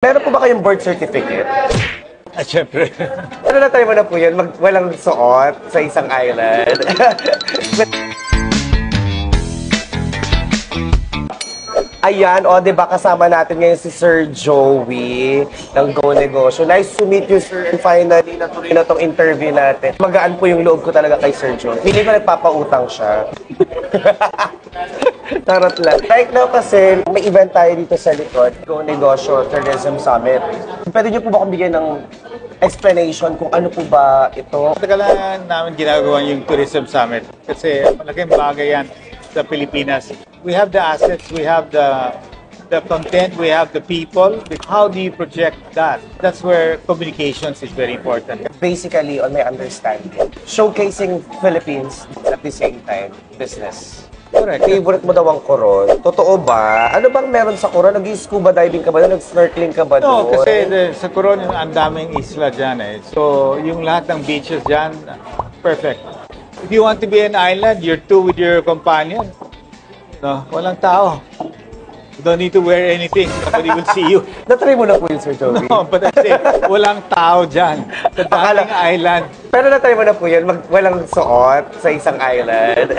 Meron po ba kayong birth certificate? Siyempre. Ano na tayo mo na po yun? Walang suot sa isang island. Ayan, o, diba kasama natin ngayon si Sir Joey ng Go Negosyo. Nice to meet you, sir. And finally, natuloy na tong interview natin. Magaan po yung loob ko talaga kay Sir Joey. Hindi ko nagpapautang siya. Tarot lang. Right now kasi, may event tayo dito sa likod, Go Negosyo Tourism Summit. Pwede niyo po ba kung bigyan ng explanation kung ano po ba ito? Matagal namin ginagawa yung Tourism Summit kasi malaking bagay yan sa Pilipinas. We have the assets, we have the content, we have the people. How do you project that? That's where communications is very important. Basically, on my understanding, showcasing Philippines at the same time, business. Correct. Favorite mo daw ang Coron. Totoo ba? Ano bang meron sa Coron? Nag-scuba diving ka ba doon? Nag-snorkeling ka ba doon? No, kasi sa Coron, ang daming isla dyan eh. So, yung lahat ng beaches dyan, perfect. If you want to be an island, you're two with your companion. No, walang tao. You don't need to wear anything. Nobody will see you. Natry mo na po yun, Sir Joey. No, but I say, walang tao dyan. Sa daming island. Pero natry mo na po yun, walang suot sa isang island.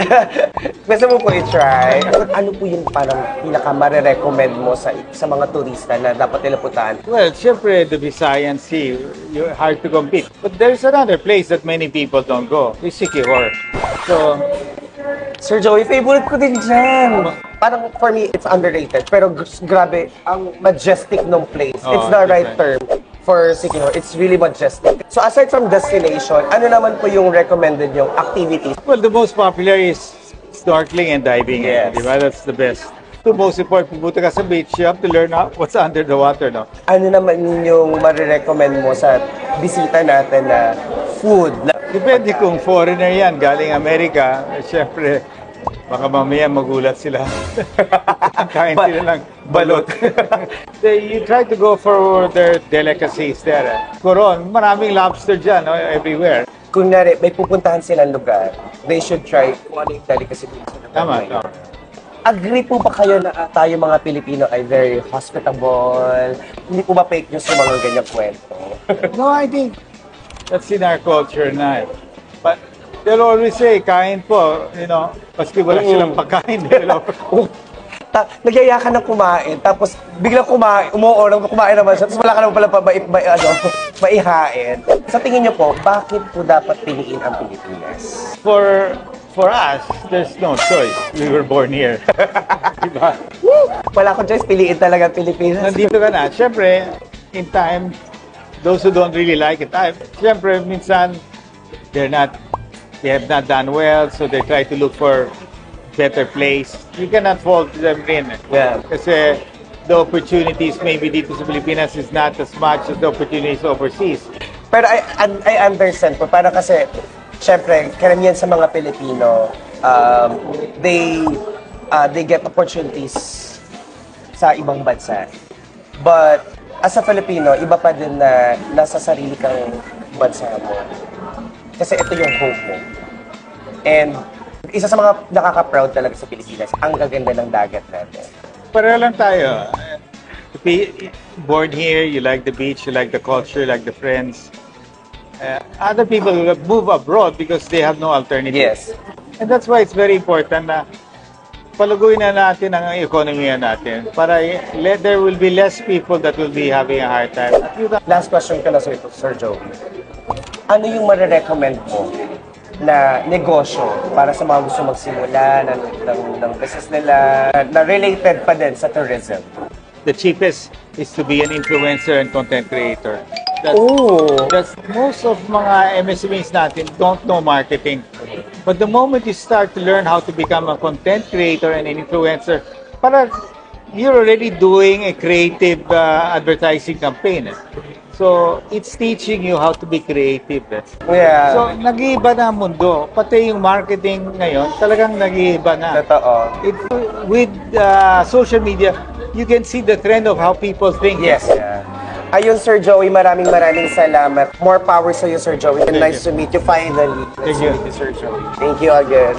Gusto mo po i-try? Ano po yung parang pinaka-marirecommend mo sa mga turista na dapat nila puntahan? Well, syempre, the Visayan Sea, you're hard to compete. But there's another place that many people don't go. It's Siquijor. So, Sir Joey, favorite ko din dyan. Parang for me, it's underrated. Pero grabe, ang majestic ng place. It's the right term for Siquijor. It's really majestic. So aside from destination, ano naman po yung recommended yung activities? well, the most popular is snorkeling and diving. Yes. Diba? That's the best. The most important, pupunta ka sa beach, you have to learn what's under the water, no? Ano naman yung marirecommend mo sa bisita natin na food? Depende kung foreigner yan, galing Amerika, syempre, baka mamaya magulat sila. Kain sila lang balot. You try to go for their delicacies there. Coron, maraming lobster dyan, no? Everywhere. Kung nari, may pupuntahan silang lugar, they should try kung ano yung delicacy dito. Tama. Agree po ba kayo na tayo mga Pilipino ay very hospitable? Hindi po ba fake news yung mga ganyang kwento? No, I think that's in our culture na. But they'll always say, kain po, you know, paski wala silang pagkain. Nagyaya ka ng kumain, tapos biglang kumain, kumain naman siya, tapos wala ka naman pala maihain. Sa tingin niyo po, bakit po dapat piliin ang Pilipinas? For us, there's no choice. We were born here. Diba? Wala akong choice, piliin talaga ang Pilipinas. Nandito ka na. Siyempre, in time, those who don't really like it, siyempre, minsan, they have not done well, so they try to look for better place. You cannot fault them rin. Yeah. Kasi the opportunities maybe dito sa Pilipinas is not as much as the opportunities overseas. Pero I understand po, para kasi, syempre, karamihan sa mga Pilipino, they get opportunities sa ibang bansa. But, as a Filipino, iba pa din na nasa sarili kang bansa mo. Kasi ito yung home mo. And, isa sa mga nakaka-proud talaga sa Pilipinas, ang gaganda ng dagat natin. Pareho lang tayo. Born here, you like the beach, you like the culture, you like the friends. Other people move abroad because they have no alternative. Yes. And that's why it's very important na paluguin na natin ang economy natin para there will be less people that will be having a hard time. Last question ko na sa ito, Sir Joey. Ano yung marirecommend mo na negosyo para sa mga gusto magsimula ng business nila na related pa din sa tourism? The cheapest is to be an influencer and content creator. That's most of mga MSMEs natin don't know marketing. But the moment you start to learn how to become a content creator and an influencer, you're already doing a creative advertising campaign. So, it's teaching you how to be creative. Yeah. So, nag-iiba na ang mundo. Pati yung marketing ngayon, talagang nag-iiba na. Totoo. With social media, you can see the trend of how people think. Yes. Yeah. Ayun, Sir Joey, maraming salamat. More power sa iyo, Sir Joey. And nice to meet you finally. Thank you. Sir Joey. Thank you again.